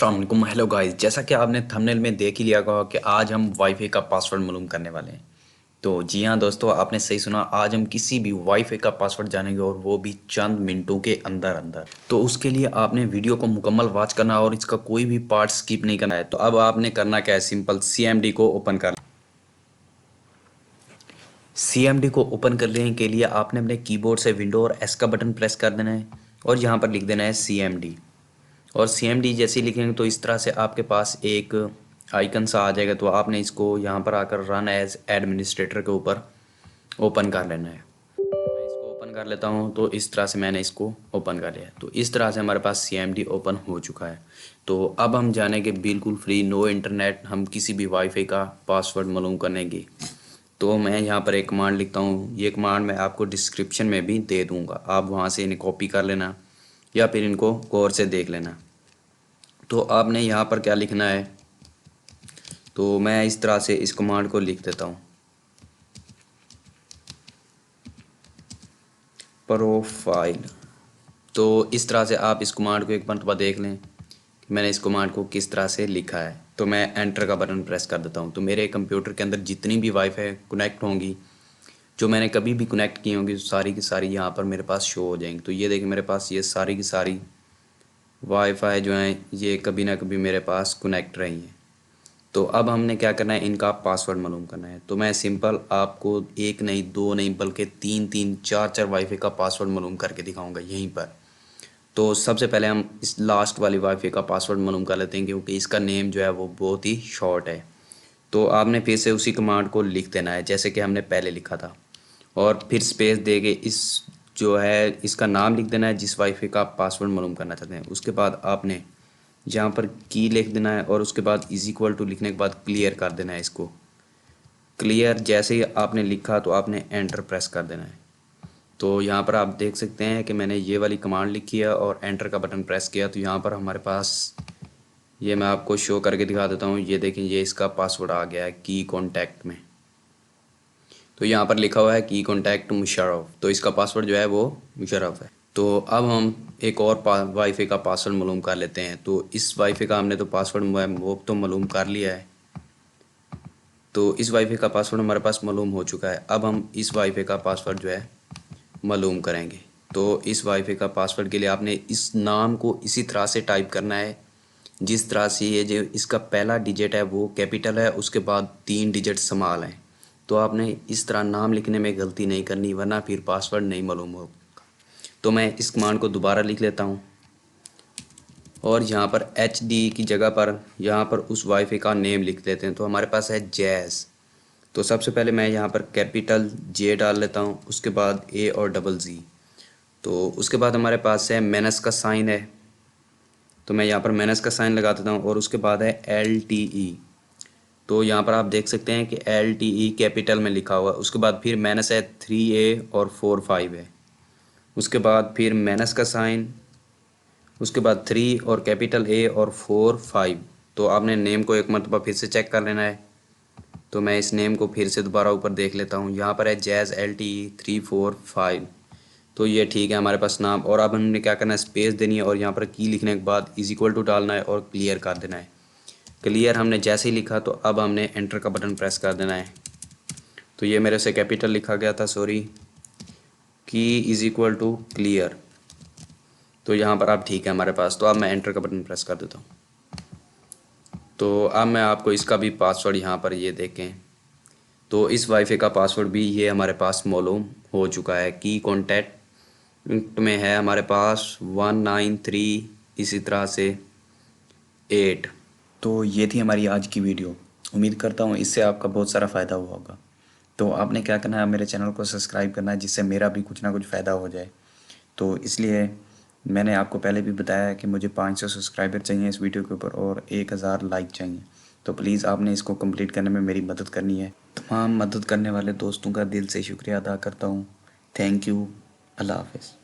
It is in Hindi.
अस्सलाम वालेकुम। हेलो गाइस, जैसा कि आपने थंबनेल में देख ही लिया होगा कि आज हम वाईफाई का पासवर्ड मालूम करने वाले हैं। तो जी हाँ दोस्तों, आपने सही सुना। आज हम किसी भी वाईफाई का पासवर्ड जानेंगे और वो भी चंद मिनटों के अंदर अंदर। तो उसके लिए आपने वीडियो को मुकम्मल वॉच करना और इसका कोई भी पार्ट स्किप नहीं करना है। तो अब आपने करना क्या है, सिंपल CMD को ओपन करना। CMD को ओपन करने के लिए आपने अपने कीबोर्ड से विंडो और एस का बटन प्रेस कर देना है और यहाँ पर लिख देना है CMD। और CMD जैसे ही लिखेंगे तो इस तरह से आपके पास एक आइकन सा आ जाएगा। तो आपने इसको यहाँ पर आकर रन एज एडमिनिस्ट्रेटर के ऊपर ओपन कर लेना है। मैं इसको ओपन कर लेता हूँ। तो इस तरह से मैंने इसको ओपन कर लिया। तो इस तरह से हमारे पास CMD ओपन हो चुका है। तो अब हम जानेंगे बिल्कुल फ्री, नो इंटरनेट, हम किसी भी वाईफाई का पासवर्ड मालूम करेंगे। तो मैं यहाँ पर एक कमांड लिखता हूँ। ये कमांड मैं आपको डिस्क्रिप्शन में भी दे दूँगा, आप वहाँ से इन्हें कॉपी कर लेना या फिर इनको गौर से देख लेना। तो आपने यहाँ पर क्या लिखना है, तो मैं इस तरह से इस कमांड को लिख देता हूँ, प्रोफाइल। तो इस तरह से आप इस कमांड को एक मरतबा देख लें कि मैंने इस कमांड को किस तरह से लिखा है। तो मैं एंटर का बटन प्रेस कर देता हूँ। तो मेरे कंप्यूटर के अंदर जितनी भी वाईफाई कनेक्ट होंगी, जो मैंने कभी भी कनेक्ट की होंगी, सारी की सारी यहाँ पर मेरे पास शो हो जाएंगी। तो ये देखिए, मेरे पास ये सारी की सारी वाईफाई जो हैं ये कभी ना कभी मेरे पास कनेक्ट रही हैं। तो अब हमने क्या करना है, इनका पासवर्ड मालूम करना है। तो मैं सिंपल आपको एक नहीं, दो नहीं, बल्कि तीन तीन चार चार वाईफाई का पासवर्ड मालूम करके दिखाऊंगा यहीं पर। तो सबसे पहले हम इस लास्ट वाली वाईफाई का पासवर्ड मालूम कर लेते हैं, क्योंकि इसका नेम जो है वो बहुत ही शॉर्ट है। तो आपने फिर से उसी कमांड को लिख देना है जैसे कि हमने पहले लिखा था, और फिर स्पेस दे के इस जो है इसका नाम लिख देना है जिस वाईफाई का आप पासवर्ड मालूम करना चाहते हैं। उसके बाद आपने यहाँ पर की लिख देना है और उसके बाद इज इक्वल टू लिखने के बाद क्लियर कर देना है इसको। क्लियर जैसे ही आपने लिखा तो आपने एंटर प्रेस कर देना है। तो यहाँ पर आप देख सकते हैं कि मैंने ये वाली कमांड लिखी है और एंटर का बटन प्रेस किया। तो यहाँ पर हमारे पास, ये मैं आपको शो करके दिखा देता हूँ, ये देखें, ये इसका पासवर्ड आ गया है की कॉन्टैक्ट में। तो यहाँ पर लिखा हुआ है की कॉन्टैक्ट मुशर्रफ। तो इसका पासवर्ड जो है वो मुशर्रफ है। तो अब हम एक और वाईफाई का पासवर्ड मालूम कर लेते हैं। तो इस वाईफाई का हमने तो पासवर्ड वो तो मालूम कर लिया है। तो इस वाईफाई का पासवर्ड हमारे पास मालूम हो चुका है। अब हम इस वाईफाई का पासवर्ड जो है मालूम करेंगे। तो इस वाईफाई का पासवर्ड के लिए आपने इस नाम को इसी तरह से टाइप करना है जिस तरह से ये जो इसका पहला डिजिट है वो कैपिटल है, उसके बाद 3 डिजिट स्मॉल हैं। तो आपने इस तरह नाम लिखने में गलती नहीं करनी, वरना फिर पासवर्ड नहीं मालूम होगा। तो मैं इस कमांड को दोबारा लिख लेता हूँ और यहाँ पर HD की जगह पर यहाँ पर उस वाईफाई का नेम लिख लेते हैं। तो हमारे पास है जैज़। तो सबसे पहले मैं यहाँ पर कैपिटल J डाल लेता हूँ, उसके बाद A और डबल Z। तो उसके बाद हमारे पास है माइनस का साइन है, तो मैं यहाँ पर माइनस का साइन लगा देता हूँ और उसके बाद है LTE। तो यहाँ पर आप देख सकते हैं कि LTE कैपिटल में लिखा हुआ है। उसके बाद फिर माइनस है 3A और 4 5 है। उसके बाद फिर माइनस का साइन, उसके बाद 3 और कैपिटल A और 4 5। तो आपने नेम को एक मरतबा फिर से चेक कर लेना है। तो मैं इस नेम को फिर से दोबारा ऊपर देख लेता हूँ। यहाँ पर है जैज़ LTE 3 4 5। तो ये ठीक है हमारे पास नाम। और अब हमने क्या करना है, स्पेस देनी है और यहाँ पर की लिखने के बाद इज इक्वल टू डालना है और क्लियर कर देना है। क्लियर हमने जैसे ही लिखा तो अब हमने एंटर का बटन प्रेस कर देना है। तो ये मेरे से कैपिटल लिखा गया था, सॉरी, की इज इक्वल टू क्लियर। तो यहाँ पर अब ठीक है हमारे पास। तो अब मैं एंटर का बटन प्रेस कर देता हूँ। तो अब मैं आपको इसका भी पासवर्ड यहाँ पर ये देखें। तो इस वाईफाई का पासवर्ड भी ये हमारे पास मालूम हो चुका है। की कॉन्टैक्ट में है हमारे पास 193, इसी तरह से 8। तो ये थी हमारी आज की वीडियो। उम्मीद करता हूँ इससे आपका बहुत सारा फ़ायदा हुआ होगा। तो आपने क्या करना है, मेरे चैनल को सब्सक्राइब करना है जिससे मेरा भी कुछ ना कुछ फ़ायदा हो जाए। तो इसलिए मैंने आपको पहले भी बताया है कि मुझे 500 सब्सक्राइबर चाहिए इस वीडियो के ऊपर और 1000 लाइक चाहिए। तो प्लीज़ आपने इसको कंप्लीट करने में मेरी मदद करनी है। तमाम मदद करने वाले दोस्तों का दिल से शुक्रिया अदा करता हूँ। Thank you. अल्लाह हाफ़िज़।